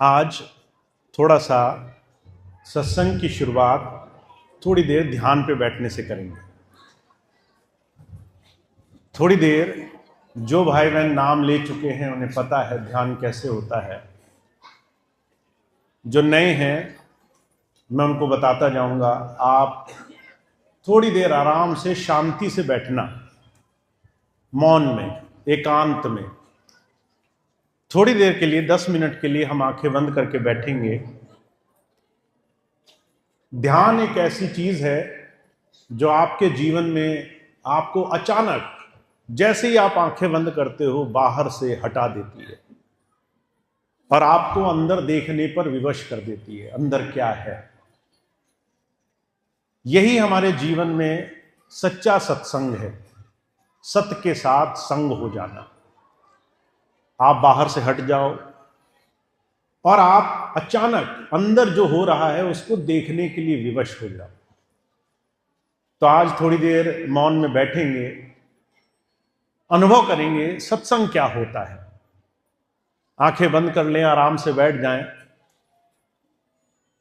आज थोड़ा सा सत्संग की शुरुआत थोड़ी देर ध्यान पे बैठने से करेंगे। थोड़ी देर जो भाई बहन नाम ले चुके हैं उन्हें पता है ध्यान कैसे होता है। जो नए हैं मैं उनको बताता जाऊंगा। आप थोड़ी देर आराम से शांति से बैठना, मौन में, एकांत में। थोड़ी देर के लिए 10 मिनट के लिए हम आंखें बंद करके बैठेंगे। ध्यान एक ऐसी चीज है जो आपके जीवन में आपको अचानक जैसे ही आप आंखें बंद करते हो बाहर से हटा देती है और आपको अंदर देखने पर विवश कर देती है, अंदर क्या है। यही हमारे जीवन में सच्चा सत्संग है, सत्य के साथ संग हो जाना। आप बाहर से हट जाओ और आप अचानक अंदर जो हो रहा है उसको देखने के लिए विवश हो जाओ। तो आज थोड़ी देर मौन में बैठेंगे, अनुभव करेंगे सत्संग क्या होता है। आंखें बंद कर लें, आराम से बैठ जाएं।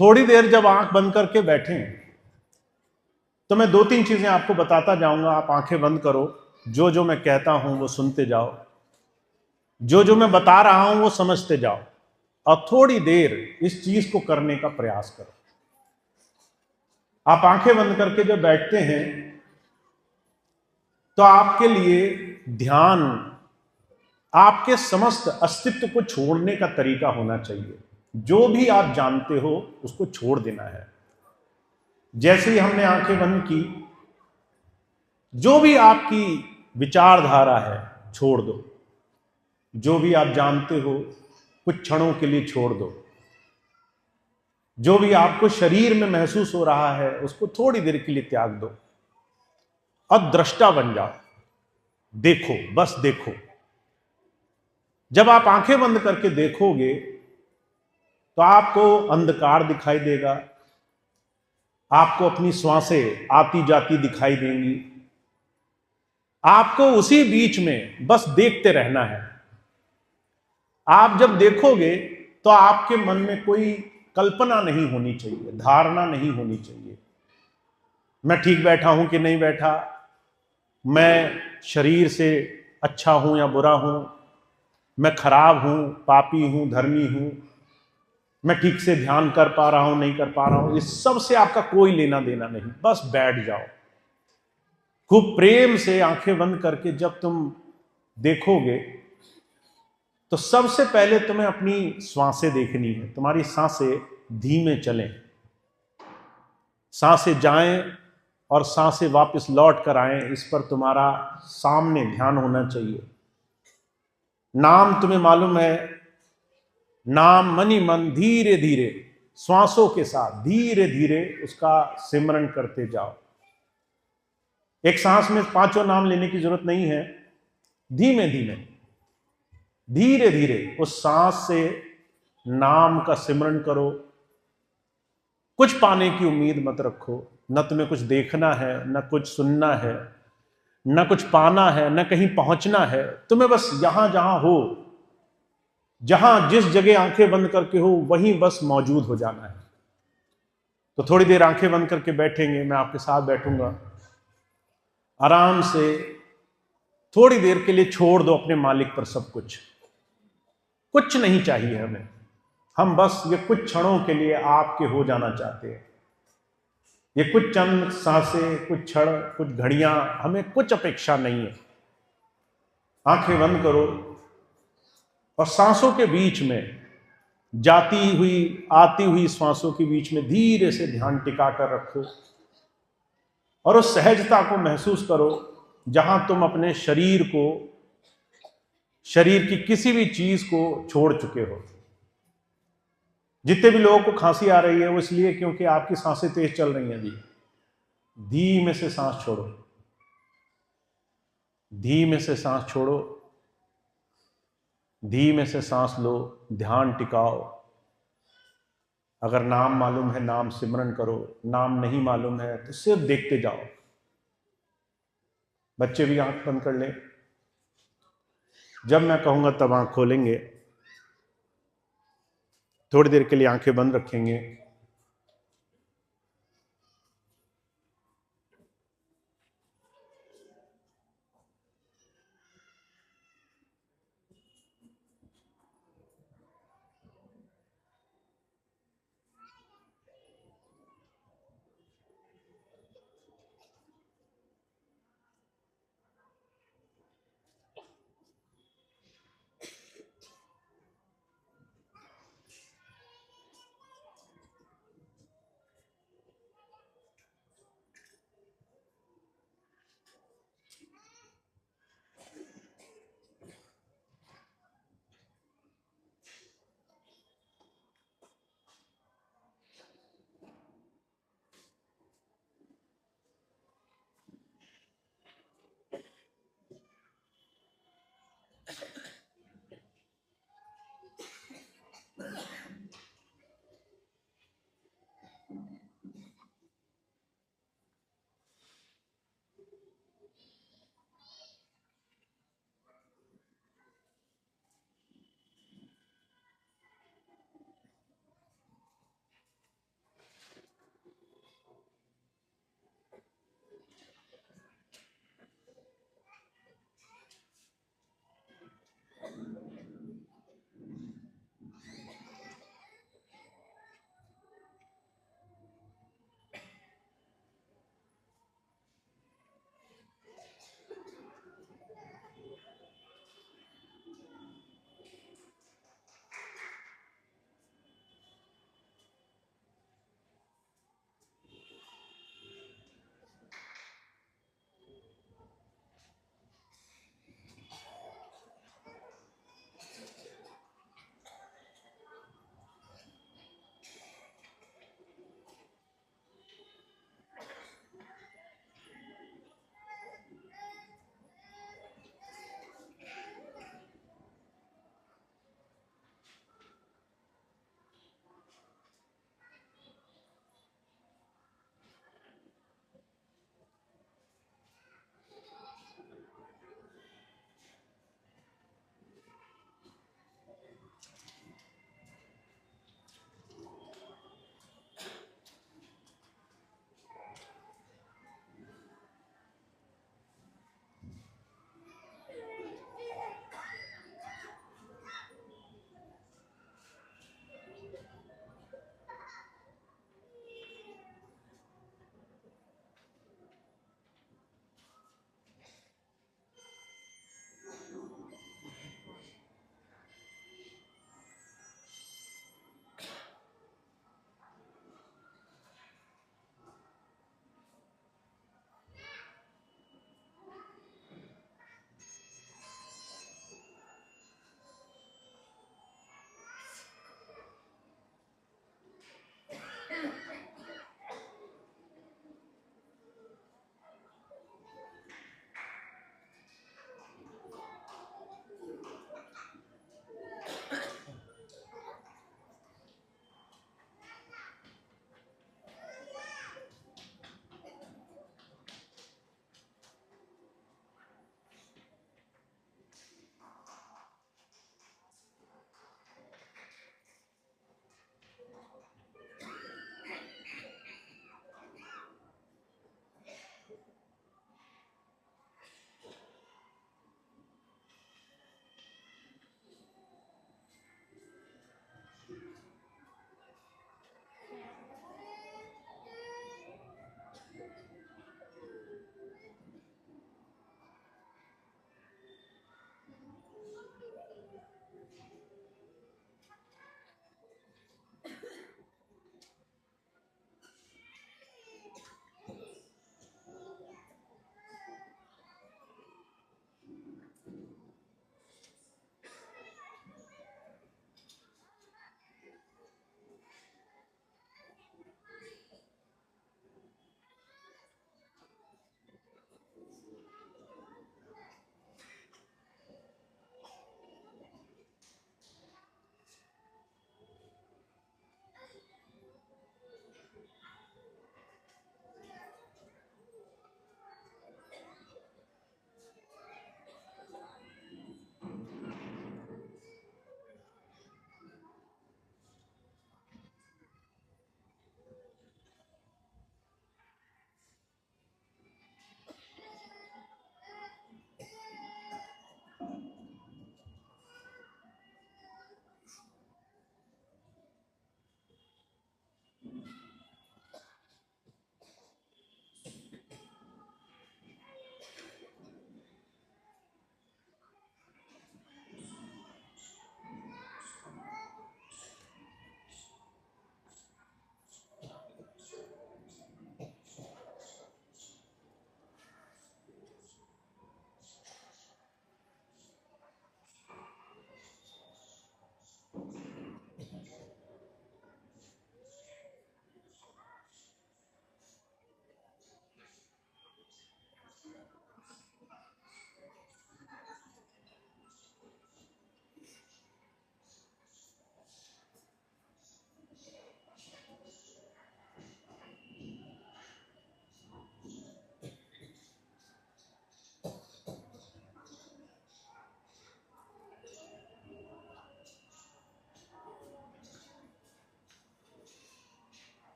थोड़ी देर जब आंख बंद करके बैठें तो मैं 2-3 चीजें आपको बताता जाऊंगा। आप आंखें बंद करो, जो जो मैं कहता हूं वो सुनते जाओ, जो जो मैं बता रहा हूं वो समझते जाओ और थोड़ी देर इस चीज को करने का प्रयास करो। आप आंखें बंद करके जब बैठते हैं तो आपके लिए ध्यान आपके समस्त अस्तित्व को छोड़ने का तरीका होना चाहिए। जो भी आप जानते हो उसको छोड़ देना है। जैसे ही हमने आंखें बंद की, जो भी आपकी विचारधारा है छोड़ दो। जो भी आप जानते हो कुछ क्षणों के लिए छोड़ दो। जो भी आपको शरीर में महसूस हो रहा है उसको थोड़ी देर के लिए त्याग दो और दृष्टा बन जाओ। देखो, बस देखो। जब आप आंखें बंद करके देखोगे तो आपको अंधकार दिखाई देगा, आपको अपनी श्वासें आती जाती दिखाई देंगी। आपको उसी बीच में बस देखते रहना है। आप जब देखोगे तो आपके मन में कोई कल्पना नहीं होनी चाहिए, धारणा नहीं होनी चाहिए। मैं ठीक बैठा हूं कि नहीं बैठा, मैं शरीर से अच्छा हूं या बुरा हूं, मैं खराब हूं, पापी हूं, धर्मी हूं, मैं ठीक से ध्यान कर पा रहा हूं, नहीं कर पा रहा हूं, इस सब से आपका कोई लेना देना नहीं। बस बैठ जाओ। खूब प्रेम से आंखें बंद करके जब तुम देखोगे तो सबसे पहले तुम्हें अपनी श्वासें देखनी है। तुम्हारी सांसें धीमे चलें, सांसें जाएं और सांसें वापस लौट कर आएं, इस पर तुम्हारा सामने ध्यान होना चाहिए। नाम तुम्हें मालूम है, नाम मनी मन धीरे धीरे श्वासों के साथ धीरे धीरे उसका सिमरन करते जाओ। एक सांस में 5 नाम लेने की जरूरत नहीं है। धीमे धीमे धीरे धीरे उस सांस से नाम का सिमरन करो। कुछ पाने की उम्मीद मत रखो। न तुम्हें कुछ देखना है, न कुछ सुनना है, न कुछ पाना है, न कहीं पहुंचना है। तुम्हें बस यहां जहां हो, जहां जिस जगह आंखें बंद करके हो वहीं बस मौजूद हो जाना है। तो थोड़ी देर आंखें बंद करके बैठेंगे, मैं आपके साथ बैठूंगा। आराम से थोड़ी देर के लिए छोड़ दो अपने मालिक पर सब कुछ। कुछ नहीं चाहिए हमें। हम बस ये कुछ क्षणों के लिए आपके हो जाना चाहते हैं। ये कुछ चंद सांसें, कुछ क्षण, कुछ घड़ियां, हमें कुछ अपेक्षा नहीं है। आंखें बंद करो और सांसों के बीच में जाती हुई आती हुई सांसों के बीच में धीरे से ध्यान टिका कर रखो और उस सहजता को महसूस करो जहां तुम अपने शरीर को, शरीर की किसी भी चीज को छोड़ चुके हो। जितने भी लोगों को खांसी आ रही है वो इसलिए क्योंकि आपकी सांसें तेज चल रही हैं। अभी धीमे से सांस छोड़ो, धीमे से सांस छोड़ो, धीमे से सांस लो, ध्यान टिकाओ। अगर नाम मालूम है नाम सिमरन करो, नाम नहीं मालूम है तो सिर्फ देखते जाओ। बच्चे भी आंख बंद कर लें। जब मैं कहूंगा तब आंख खोलेंगे। थोड़ी देर के लिए आंखें बंद रखेंगे।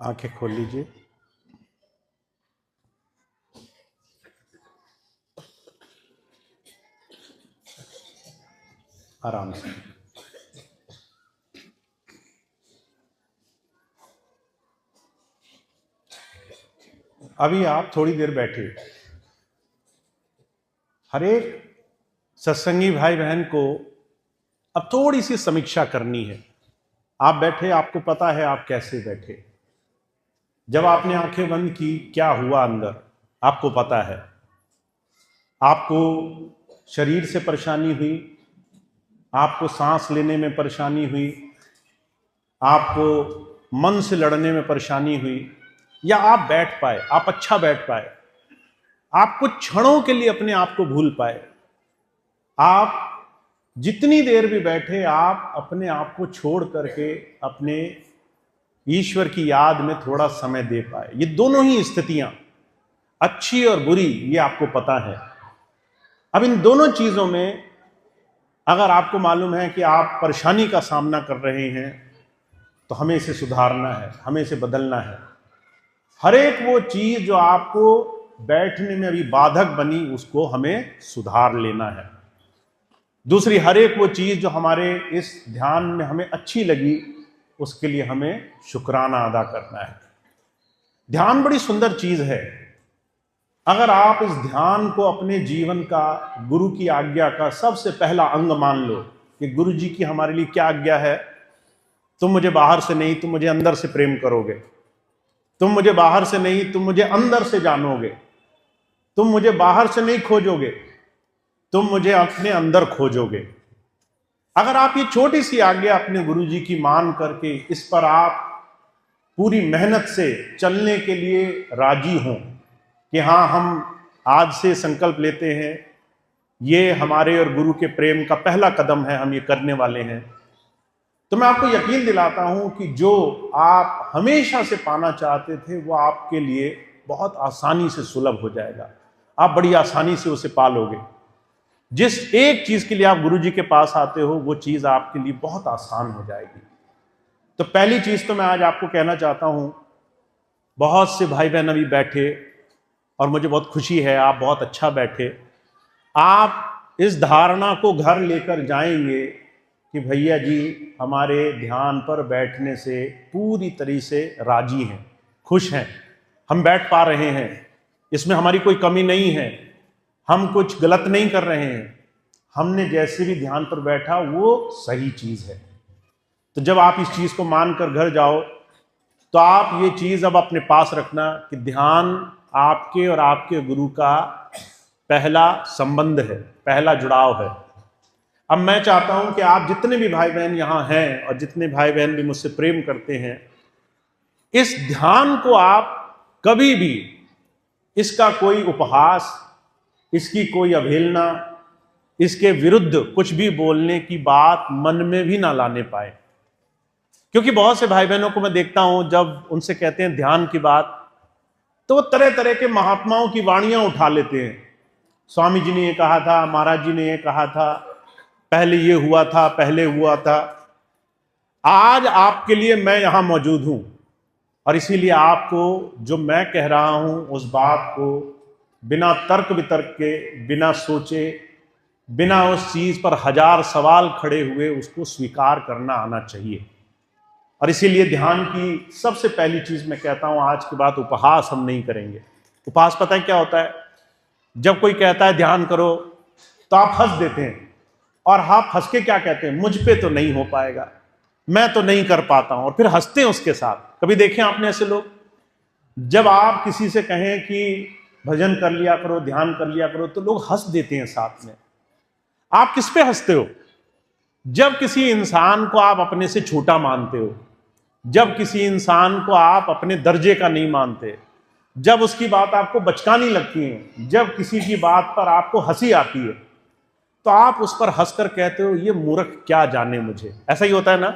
आंखें खोल लीजिए। आराम से। अभी आप थोड़ी देर बैठे। हर एक सत्संगी भाई बहन को अब थोड़ी सी समीक्षा करनी है। आप बैठे, आपको पता है आप कैसे बैठे। जब आपने आंखें बंद की, क्या हुआ अंदर आपको पता है। आपको शरीर से परेशानी हुई, आपको सांस लेने में परेशानी हुई, आपको मन से लड़ने में परेशानी हुई, या आप बैठ पाए, आप अच्छा बैठ पाए, आप कुछ क्षणों के लिए अपने आप को भूल पाए। आप जितनी देर भी बैठे, आप अपने आप को छोड़ करके अपने ईश्वर की याद में थोड़ा समय दे पाए। ये दोनों ही स्थितियां, अच्छी और बुरी, ये आपको पता है। अब इन दोनों चीजों में अगर आपको मालूम है कि आप परेशानी का सामना कर रहे हैं, तो हमें इसे सुधारना है, हमें इसे बदलना है। हर एक वो चीज जो आपको बैठने में अभी बाधक बनी, उसको हमें सुधार लेना है। दूसरी, हर एक वो चीज जो हमारे इस ध्यान में हमें अच्छी लगी, उसके लिए हमें शुक्राना अदा करना है। ध्यान बड़ी सुंदर चीज है। अगर आप इस ध्यान को अपने जीवन का, गुरु की आज्ञा का सबसे पहला अंग मान लो कि गुरु जी की हमारे लिए क्या आज्ञा है, तुम मुझे बाहर से नहीं, तुम मुझे अंदर से प्रेम करोगे। तुम मुझे बाहर से नहीं, तुम मुझे अंदर से जानोगे। तुम मुझे बाहर से नहीं खोजोगे, तुम मुझे अपने अंदर खोजोगे। अगर आप ये छोटी सी आज्ञा अपने गुरु जी की मान करके इस पर आप पूरी मेहनत से चलने के लिए राजी हों कि हाँ, हम आज से संकल्प लेते हैं, ये हमारे और गुरु के प्रेम का पहला कदम है, हम ये करने वाले हैं, तो मैं आपको यकीन दिलाता हूं कि जो आप हमेशा से पाना चाहते थे, वो आपके लिए बहुत आसानी से सुलभ हो जाएगा। आप बड़ी आसानी से उसे पा लोगे। जिस एक चीज के लिए आप गुरु जी के पास आते हो, वो चीज आपके लिए बहुत आसान हो जाएगी। तो पहली चीज तो मैं आज आपको कहना चाहता हूं, बहुत से भाई बहन अभी बैठे, और मुझे बहुत खुशी है आप बहुत अच्छा बैठे। आप इस धारणा को घर लेकर जाएंगे कि भैया जी हमारे ध्यान पर बैठने से पूरी तरह से राजी हैं, खुश हैं, हम बैठ पा रहे हैं, इसमें हमारी कोई कमी नहीं है, हम कुछ गलत नहीं कर रहे हैं, हमने जैसे भी ध्यान पर बैठा वो सही चीज है। तो जब आप इस चीज को मानकर घर जाओ, तो आप ये चीज अब अपने पास रखना कि ध्यान आपके और आपके गुरु का पहला संबंध है, पहला जुड़ाव है। अब मैं चाहता हूं कि आप जितने भी भाई बहन यहां हैं और जितने भाई बहन भी मुझसे प्रेम करते हैं, इस ध्यान को आप कभी भी इसका कोई उपहास, इसकी कोई अवहेलना, इसके विरुद्ध कुछ भी बोलने की बात मन में भी ना लाने पाए। क्योंकि बहुत से भाई बहनों को मैं देखता हूं, जब उनसे कहते हैं ध्यान की बात, तो वो तरह तरह के महात्माओं की वाणियां उठा लेते हैं। स्वामी जी ने ये कहा था, महाराज जी ने ये कहा था, पहले ये हुआ था, पहले हुआ था। आज आपके लिए मैं यहां मौजूद हूं, और इसीलिए आपको जो मैं कह रहा हूं उस बात को बिना तर्क वितर्क के, बिना सोचे, बिना उस चीज पर हजार सवाल खड़े हुए उसको स्वीकार करना आना चाहिए। और इसीलिए ध्यान की सबसे पहली चीज मैं कहता हूं, आज के बाद उपहास हम नहीं करेंगे। उपहास पता है क्या होता है? जब कोई कहता है ध्यान करो तो आप हंस देते हैं, और आप हंस के क्या कहते हैं? मुझ पे तो नहीं हो पाएगा, मैं तो नहीं कर पाता हूं, और फिर हंसते हैं उसके साथ। कभी देखें आपने ऐसे लोग? जब आप किसी से कहें कि भजन कर लिया करो, ध्यान कर लिया करो, तो लोग हंस देते हैं साथ में। आप किस पे हंसते हो? जब किसी इंसान को आप अपने से छोटा मानते हो, जब किसी इंसान को आप अपने दर्जे का नहीं मानते, जब उसकी बात आपको बचकानी लगती है, जब किसी की बात पर आपको हंसी आती है, तो आप उस पर हंसकर कहते हो ये मूर्ख क्या जाने मुझे। ऐसा ही होता है ना?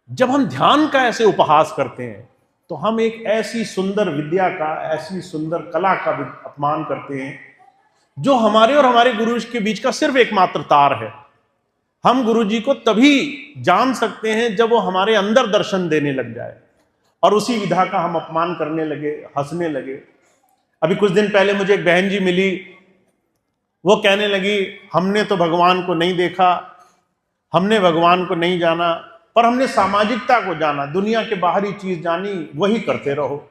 जब हम ध्यान का ऐसे उपहास करते हैं तो हम एक ऐसी सुंदर विद्या का, ऐसी सुंदर कला का भी अपमान करते हैं जो हमारे और हमारे गुरु के बीच का सिर्फ एकमात्र तार है। हम गुरु जी को तभी जान सकते हैं जब वो हमारे अंदर दर्शन देने लग जाए, और उसी विधा का हम अपमान करने लगे, हंसने लगे। अभी कुछ दिन पहले मुझे एक बहन जी मिली, वो कहने लगी हमने तो भगवान को नहीं देखा, हमने भगवान को नहीं जाना, पर हमने सामाजिकता को जाना, दुनिया के बाहरी चीज जानी, वही करते रहो।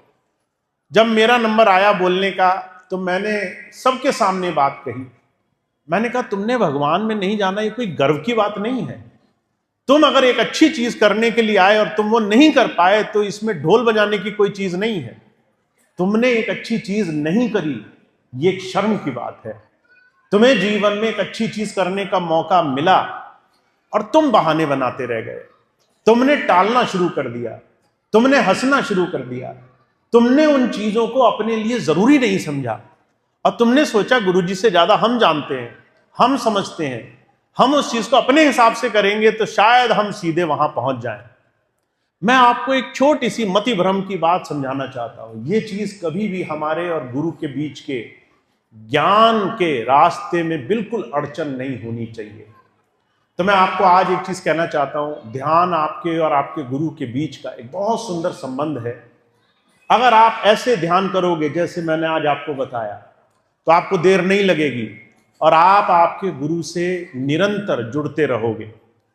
जब मेरा नंबर आया बोलने का तो मैंने सबके सामने बात कही। मैंने कहा तुमने भगवान में नहीं जाना, ये कोई गर्व की बात नहीं है। तुम अगर एक अच्छी चीज करने के लिए आए और तुम वो नहीं कर पाए तो इसमें ढोल बजाने की कोई चीज नहीं है। तुमने एक अच्छी चीज नहीं करी, ये एक शर्म की बात है। तुम्हें जीवन में एक अच्छी चीज करने का मौका मिला और तुम बहाने बनाते रह गए, तुमने टालना शुरू कर दिया, तुमने हंसना शुरू कर दिया, तुमने उन चीजों को अपने लिए जरूरी नहीं समझा, और तुमने सोचा गुरुजी से ज्यादा हम जानते हैं, हम समझते हैं, हम उस चीज को अपने हिसाब से करेंगे तो शायद हम सीधे वहां पहुंच जाएं। मैं आपको एक छोटी सी मति भ्रम की बात समझाना चाहता हूं। यह चीज कभी भी हमारे और गुरु के बीच के ज्ञान के रास्ते में बिल्कुल अड़चन नहीं होनी चाहिए। तो मैं आपको आज एक चीज कहना चाहता हूं, ध्यान आपके और आपके गुरु के बीच का एक बहुत सुंदर संबंध है। अगर आप ऐसे ध्यान करोगे जैसे मैंने आज आपको बताया, तो आपको देर नहीं लगेगी और आप आपके गुरु से निरंतर जुड़ते रहोगे।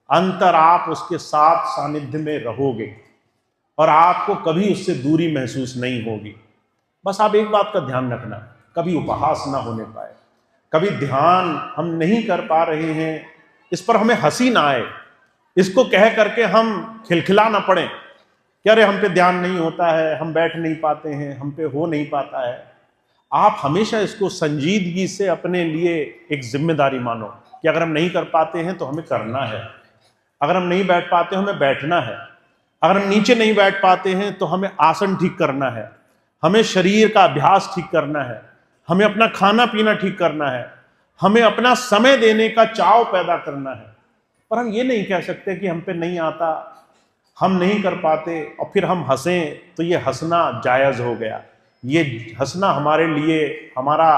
अंतर आप उसके साथ सानिध्य में रहोगे और आपको कभी उससे दूरी महसूस नहीं होगी। बस आप एक बात का ध्यान रखना, कभी उपहास ना होने पाए, कभी ध्यान हम नहीं कर पा रहे हैं इस पर हमें हंसी ना आए, इसको कह करके हम खिलखिला ना पड़े कि अरे हम पे ध्यान नहीं होता है, हम बैठ नहीं पाते हैं, हम पे हो नहीं पाता है। आप हमेशा इसको संजीदगी से अपने लिए एक जिम्मेदारी मानो कि अगर हम नहीं कर पाते हैं तो हमें करना है, अगर हम नहीं बैठ पाते हमें बैठना है, अगर हम नीचे नहीं बैठ पाते हैं तो हमें आसन ठीक करना है, हमें शरीर का अभ्यास ठीक करना है, हमें अपना खाना पीना ठीक करना है, हमें अपना समय देने का चाव पैदा करना है। पर हम ये नहीं कह सकते कि हम पे नहीं आता, हम नहीं कर पाते और फिर हम हंसें तो ये हंसना जायज़ हो गया, ये हंसना हमारे लिए हमारा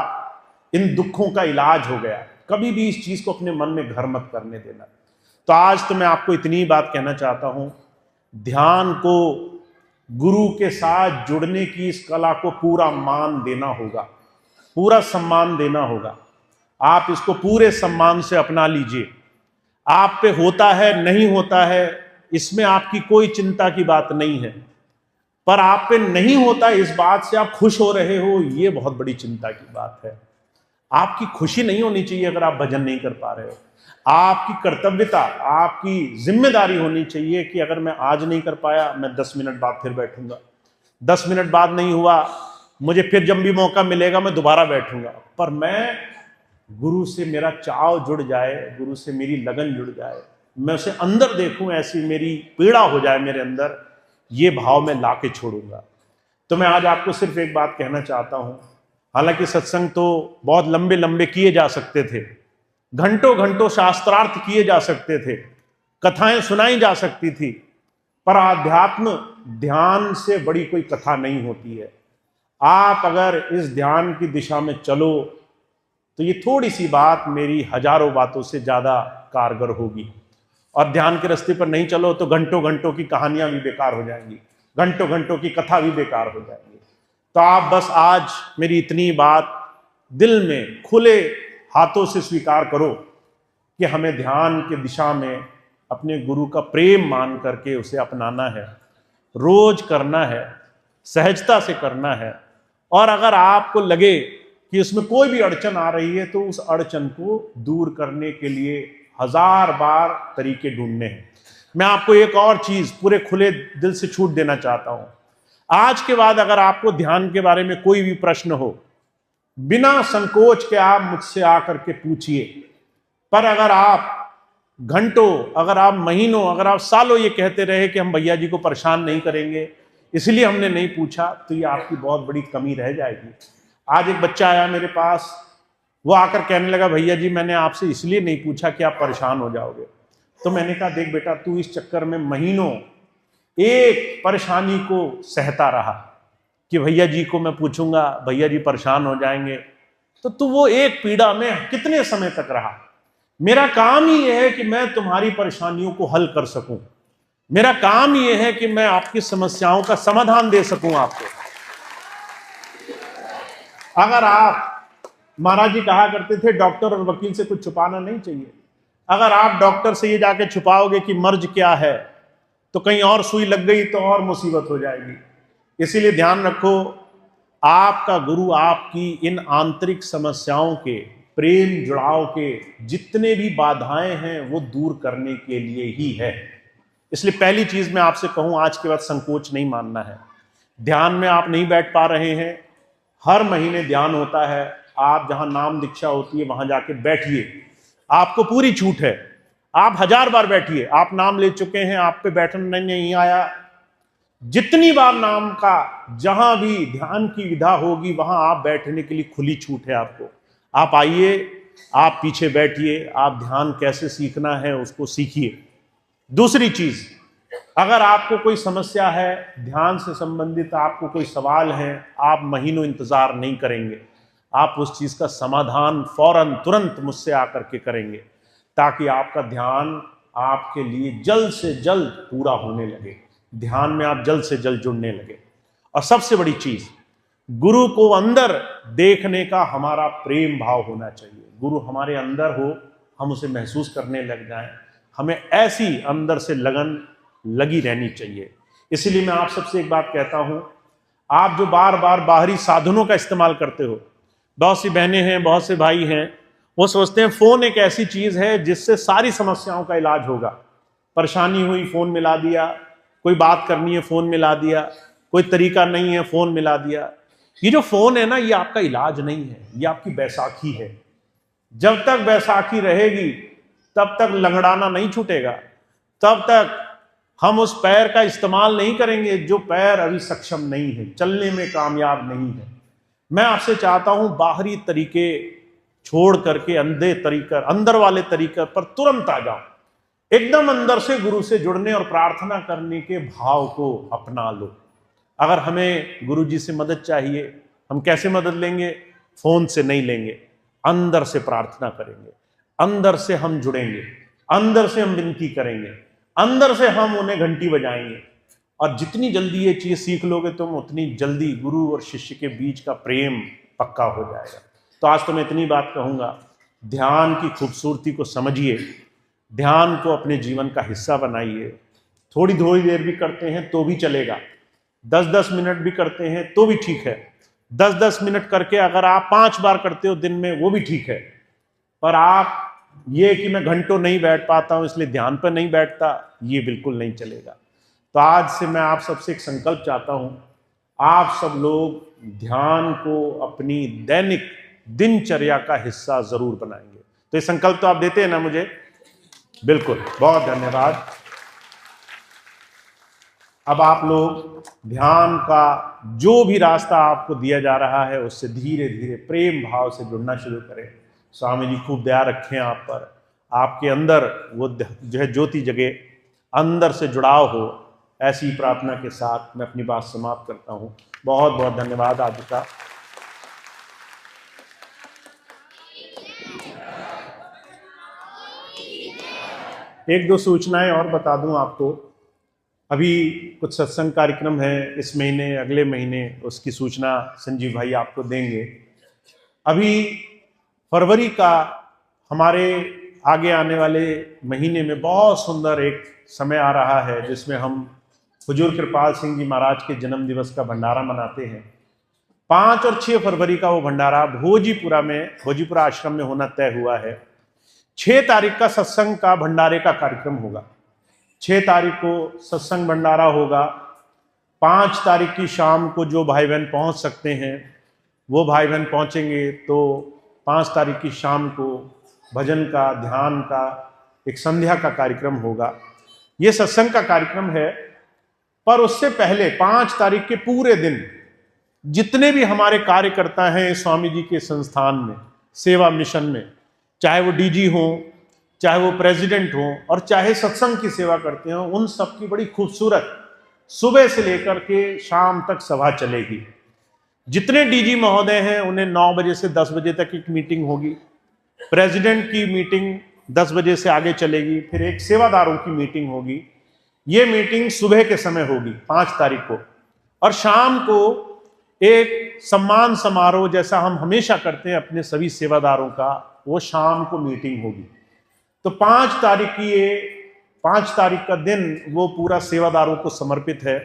इन दुखों का इलाज हो गया। कभी भी इस चीज़ को अपने मन में घर मत करने देना। तो आज तो मैं आपको इतनी ही बात कहना चाहता हूँ, ध्यान को, गुरु के साथ जुड़ने की इस कला को पूरा मान देना होगा, पूरा सम्मान देना होगा। आप इसको पूरे सम्मान से अपना लीजिए। आप पे होता है नहीं होता है इसमें आपकी कोई चिंता की बात नहीं है, पर आप पे नहीं होता इस बात से आप खुश हो रहे हो, ये बहुत बड़ी चिंता की बात है। आपकी खुशी नहीं होनी चाहिए अगर आप भजन नहीं कर पा रहे हो। आपकी कर्तव्यता, आपकी जिम्मेदारी होनी चाहिए कि अगर मैं आज नहीं कर पाया मैं 10 मिनट बाद फिर बैठूंगा, 10 मिनट बाद नहीं हुआ मुझे फिर जब भी मौका मिलेगा मैं दोबारा बैठूंगा। पर मैं गुरु से मेरा चाव जुड़ जाए, गुरु से मेरी लगन जुड़ जाए, मैं उसे अंदर देखूं, ऐसी मेरी पीड़ा हो जाए मेरे अंदर, ये भाव मैं ला के छोड़ूंगा। तो मैं आज आपको सिर्फ एक बात कहना चाहता हूं, हालांकि सत्संग तो बहुत लंबे लंबे किए जा सकते थे, घंटों घंटों शास्त्रार्थ किए जा सकते थे, कथाएं सुनाई जा सकती थी, पर आध्यात्म ध्यान से बड़ी कोई कथा नहीं होती है। आप अगर इस ध्यान की दिशा में चलो तो ये थोड़ी सी बात मेरी हजारों बातों से ज्यादा कारगर होगी, और ध्यान के रास्ते पर नहीं चलो तो घंटों घंटों की कहानियां भी बेकार हो जाएंगी, घंटों घंटों की कथा भी बेकार हो जाएंगी। तो आप बस आज मेरी इतनी बात दिल में खुले हाथों से स्वीकार करो कि हमें ध्यान की दिशा में अपने गुरु का प्रेम मान करके उसे अपनाना है, रोज करना है, सहजता से करना है, और अगर आपको लगे कि उसमें कोई भी अड़चन आ रही है तो उस अड़चन को दूर करने के लिए 1000 बार तरीके ढूंढने हैं। मैं आपको एक और चीज पूरे खुले दिल से छूट देना चाहता हूं। आज के बाद अगर आपको ध्यान के बारे में कोई भी प्रश्न हो, बिना संकोच के आप मुझसे आकर के पूछिए। पर अगर आप घंटों, अगर आप महीनों, अगर आप सालों ये कहते रहे कि हम भैया जी को परेशान नहीं करेंगे, इसलिए हमने नहीं पूछा, तो ये आपकी बहुत बड़ी कमी रह जाएगी। आज एक बच्चा आया मेरे पास, वो आकर कहने लगा भैया जी मैंने आपसे इसलिए नहीं पूछा कि आप परेशान हो जाओगे। तो मैंने कहा देख बेटा, तू इस चक्कर में महीनों एक परेशानी को सहता रहा कि भैया जी को मैं पूछूंगा, भैया जी परेशान हो जाएंगे, तो तू वो एक पीड़ा में कितने समय तक रहा। मेरा काम ही यह है कि मैं तुम्हारी परेशानियों को हल कर सकूं, मेरा काम ही यह है कि मैं आपकी समस्याओं का समाधान दे सकूं आपको। अगर आप, महाराज जी कहा करते थे डॉक्टर और वकील से कुछ छुपाना नहीं चाहिए। अगर आप डॉक्टर से ये जाके छुपाओगे कि मर्ज क्या है, तो कहीं और सुई लग गई तो और मुसीबत हो जाएगी। इसीलिए ध्यान रखो, आपका गुरु आपकी इन आंतरिक समस्याओं के, प्रेम जुड़ाव के जितने भी बाधाएं हैं वो दूर करने के लिए ही है। इसलिए पहली चीज मैं आपसे कहूं, आज के बाद संकोच नहीं मानना है। ध्यान में आप नहीं बैठ पा रहे हैं, हर महीने ध्यान होता है, आप जहां नाम दीक्षा होती है वहां जाके बैठिए, आपको पूरी छूट है। आप 1000 बार बैठिए, आप नाम ले चुके हैं, आप पे बैठना नहीं आया, जितनी बार नाम का जहां भी ध्यान की विधा होगी वहां आप बैठने के लिए खुली छूट है आपको। आप आइए, आप पीछे बैठिए, आप ध्यान कैसे सीखना है उसको सीखिए। दूसरी चीज, अगर आपको कोई समस्या है ध्यान से संबंधित, आपको कोई सवाल है, आप महीनों इंतजार नहीं करेंगे, आप उस चीज का समाधान फौरन तुरंत मुझसे आकर के करेंगे, ताकि आपका ध्यान आपके लिए जल्द से जल्द पूरा होने लगे, ध्यान में आप जल्द से जल्द जुड़ने लगे। और सबसे बड़ी चीज, गुरु को अंदर देखने का हमारा प्रेम भाव होना चाहिए। गुरु हमारे अंदर हो, हम उसे महसूस करने लग जाएं, हमें ऐसी अंदर से लगन लगी रहनी चाहिए। इसलिए मैं आप सबसे एक बात कहता हूं, आप जो बार बार बाहरी साधनों का इस्तेमाल करते हो, बहुत सी बहनें हैं, बहुत से भाई हैं, वो सोचते हैं फोन एक ऐसी चीज है जिससे सारी समस्याओं का इलाज होगा। परेशानी हुई फोन मिला दिया, कोई बात करनी है फोन मिला दिया, कोई तरीका नहीं है फोन मिला दिया। ये जो फोन है ना, ये आपका इलाज नहीं है, ये आपकी बैसाखी है। जब तक बैसाखी रहेगी तब तक लंगड़ाना नहीं छूटेगा, तब तक हम उस पैर का इस्तेमाल नहीं करेंगे जो पैर अभी सक्षम नहीं है, चलने में कामयाब नहीं है। मैं आपसे चाहता हूं बाहरी तरीके छोड़ करके अंदर वाले तरीके पर तुरंत आ जाओ, एकदम अंदर से गुरु से जुड़ने और प्रार्थना करने के भाव को अपना लो। अगर हमें गुरु जी से मदद चाहिए, हम कैसे मदद लेंगे? फोन से नहीं लेंगे, अंदर से प्रार्थना करेंगे, अंदर से हम जुड़ेंगे, अंदर से हम विनती करेंगे, अंदर से हम उन्हें घंटी बजाएंगे। और जितनी जल्दी ये चीज सीख लोगे तुम, उतनी जल्दी गुरु और शिष्य के बीच का प्रेम पक्का हो जाएगा। तो आज तो मैं इतनी बात कहूंगा, ध्यान की खूबसूरती को समझिए, ध्यान को अपने जीवन का हिस्सा बनाइए। थोड़ी थोड़ी देर भी करते हैं तो भी चलेगा, 10-10 मिनट भी करते हैं तो भी ठीक है। 10-10 मिनट करके अगर आप 5 बार करते हो दिन में, वो भी ठीक है। पर आप ये कि मैं घंटों नहीं बैठ पाता हूं इसलिए ध्यान पर नहीं बैठता, ये बिल्कुल नहीं चलेगा। तो आज से मैं आप सबसे एक संकल्प चाहता हूं, आप सब लोग ध्यान को अपनी दैनिक दिनचर्या का हिस्सा जरूर बनाएंगे। तो ये संकल्प तो आप देते हैं ना मुझे? बिल्कुल, बहुत धन्यवाद। अब आप लोग ध्यान का जो भी रास्ता आपको दिया जा रहा है उससे धीरे धीरे प्रेम भाव से जुड़ना शुरू करें। स्वामी जी खूब दया रखें आप पर, आपके अंदर वो जो है ज्योति जगे, अंदर से जुड़ाव हो। ऐसी प्रार्थना के साथ मैं अपनी बात समाप्त करता हूँ। बहुत बहुत धन्यवाद आज का। एक दो सूचनाएं और बता दूं आपको, अभी कुछ सत्संग कार्यक्रम है इस महीने, अगले महीने उसकी सूचना संजीव भाई आपको देंगे। अभी फरवरी का हमारे आगे आने वाले महीने में बहुत सुंदर एक समय आ रहा है जिसमें हम हुजूर कृपाल सिंह जी महाराज के जन्म दिवस का भंडारा मनाते हैं। 5 और 6 फरवरी का वो भंडारा भोजीपुरा आश्रम में होना तय हुआ है। 6 तारीख का सत्संग का भंडारे का कार्यक्रम होगा। 6 तारीख को सत्संग भंडारा होगा। 5 तारीख की शाम को जो भाई बहन पहुंच सकते हैं वो भाई बहन पहुंचेंगे, तो 5 तारीख की शाम को भजन का, ध्यान का, एक संध्या का कार्यक्रम होगा। ये सत्संग का कार्यक्रम है। पर उससे पहले 5 तारीख के पूरे दिन जितने भी हमारे कार्यकर्ता हैं स्वामी जी के संस्थान में, सेवा मिशन में, चाहे वो डीजी हो, चाहे वो प्रेसिडेंट हो और चाहे सत्संग की सेवा करते हो, उन सब की बड़ी खूबसूरत सुबह से लेकर के शाम तक सभा चलेगी। जितने डीजी महोदय हैं उन्हें 9 बजे से 10 बजे तक एक मीटिंग होगी। प्रेसिडेंट की मीटिंग 10 बजे से आगे चलेगी। फिर एक सेवादारों की मीटिंग होगी। ये मीटिंग सुबह के समय होगी 5 तारीख को, और शाम को एक सम्मान समारोह जैसा हम हमेशा करते हैं अपने सभी सेवादारों का, वो शाम को मीटिंग होगी। तो 5 तारीख का दिन वो पूरा सेवादारों को समर्पित है।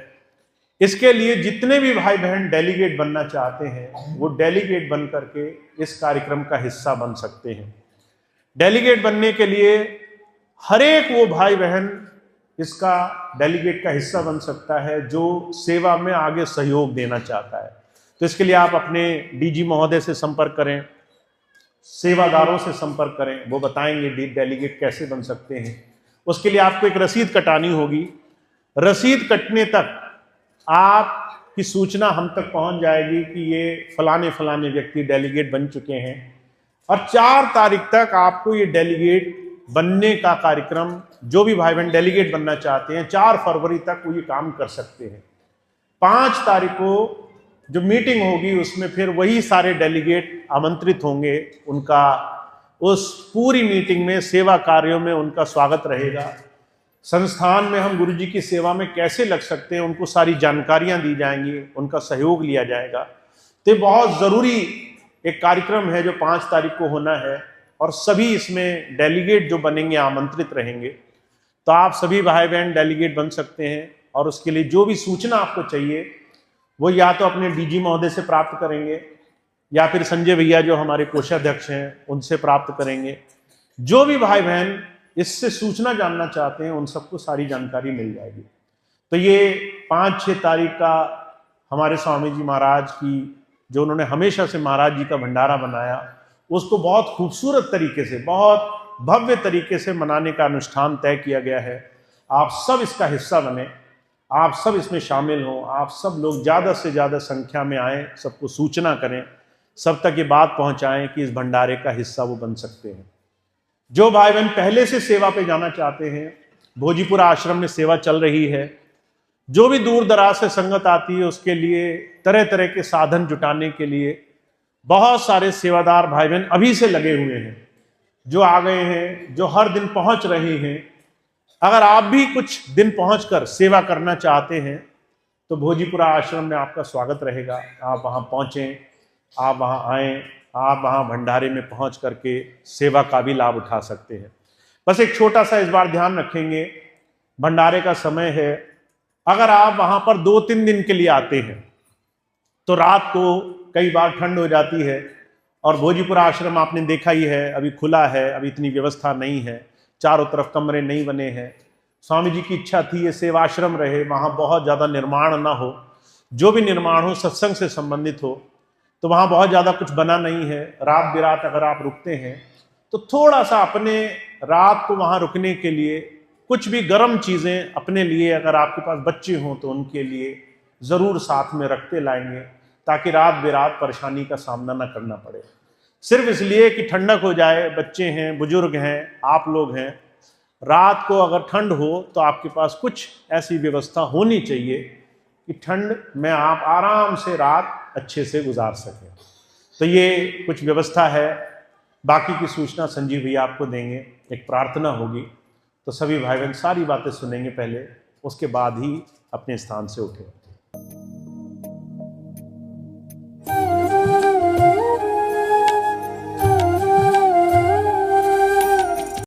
इसके लिए जितने भी भाई बहन डेलीगेट बनना चाहते हैं वो डेलीगेट बन करके इस कार्यक्रम का हिस्सा बन सकते हैं। डेलीगेट बनने के लिए हर एक वो भाई बहन इसका डेलीगेट का हिस्सा बन सकता है जो सेवा में आगे सहयोग देना चाहता है। तो इसके लिए आप अपने डीजी महोदय से संपर्क करें, सेवादारों से संपर्क करें, वो बताएंगे डेलीगेट कैसे बन सकते हैं। उसके लिए आपको एक रसीद कटानी होगी। रसीद कटने तक आपकी सूचना हम तक पहुंच जाएगी कि ये फलाने व्यक्ति डेलीगेट बन चुके हैं, और 4 तारीख तक आपको ये डेलीगेट बनने का कार्यक्रम, जो भी भाई बहन डेलीगेट बनना चाहते हैं 4 फरवरी तक वो ये काम कर सकते हैं। 5 तारीख को जो मीटिंग होगी उसमें फिर वही सारे डेलीगेट आमंत्रित होंगे। उनका उस पूरी मीटिंग में सेवा कार्यों में उनका स्वागत रहेगा। संस्थान में हम गुरु जी की सेवा में कैसे लग सकते हैं उनको सारी जानकारियां दी जाएंगी, उनका सहयोग लिया जाएगा। तो ये बहुत ज़रूरी एक कार्यक्रम है जो 5 तारीख को होना है, और सभी इसमें डेलीगेट जो बनेंगे आमंत्रित रहेंगे। तो आप सभी भाई बहन डेलीगेट बन सकते हैं, और उसके लिए जो भी सूचना आपको चाहिए वो या तो अपने डीजी महोदय से प्राप्त करेंगे या फिर संजय भैया जो हमारे कोषाध्यक्ष हैं उनसे प्राप्त करेंगे। जो भी भाई बहन इससे सूचना जानना चाहते हैं उन सबको सारी जानकारी मिल जाएगी। तो ये 5-6 तारीख का हमारे स्वामी जी महाराज की, जो उन्होंने हमेशा से महाराज जी का भंडारा बनाया, उसको बहुत खूबसूरत तरीके से, बहुत भव्य तरीके से मनाने का अनुष्ठान तय किया गया है। आप सब इसका हिस्सा बने, आप सब इसमें शामिल हों, आप सब लोग ज़्यादा से ज़्यादा संख्या में आएँ, सबको सूचना करें, सब तक ये बात पहुँचाएँ कि इस भंडारे का हिस्सा वो बन सकते हैं। जो भाई बहन पहले से सेवा पे जाना चाहते हैं, भोजीपुरा आश्रम में सेवा चल रही है, जो भी दूर दराज से संगत आती है उसके लिए तरह तरह के साधन जुटाने के लिए बहुत सारे सेवादार भाई बहन अभी से लगे हुए हैं, जो आ गए हैं, जो हर दिन पहुंच रहे हैं। अगर आप भी कुछ दिन पहुंचकर सेवा करना चाहते हैं तो भोजीपुरा आश्रम में आपका स्वागत रहेगा। आप वहां पहुंचें, आप वहां आएँ, आप वहां भंडारे में पहुंच करके सेवा का भी लाभ उठा सकते हैं। बस एक छोटा सा इस बार ध्यान रखेंगे, भंडारे का समय है, अगर आप वहां पर 2-3 दिन के लिए आते हैं तो रात को कई बार ठंड हो जाती है, और भोजीपुरा आश्रम आपने देखा ही है अभी खुला है, अभी इतनी व्यवस्था नहीं है, चारों तरफ कमरे नहीं बने हैं। स्वामी जी की इच्छा थी ये सेवाश्रम रहे, वहाँ बहुत ज़्यादा निर्माण ना हो, जो भी निर्माण हो सत्संग से संबंधित हो। तो वहाँ बहुत ज़्यादा कुछ बना नहीं है। रात बिरात अगर आप रुकते हैं तो थोड़ा सा अपने रात को वहाँ रुकने के लिए कुछ भी गर्म चीज़ें अपने लिए, अगर आपके पास बच्चे हों तो उनके लिए ज़रूर साथ में रखते लाएंगे, ताकि रात बिरात परेशानी का सामना ना करना पड़े। सिर्फ इसलिए कि ठंडक हो जाए, बच्चे हैं, बुजुर्ग हैं, आप लोग हैं, रात को अगर ठंड हो तो आपके पास कुछ ऐसी व्यवस्था होनी चाहिए कि ठंड में आप आराम से रात अच्छे से गुजार सकें। तो ये कुछ व्यवस्था है, बाकी की सूचना संजीव भैया आपको देंगे। एक प्रार्थना होगी, तो सभी भाई बहन सारी बातें सुनेंगे पहले, उसके बाद ही अपने स्थान से उठें।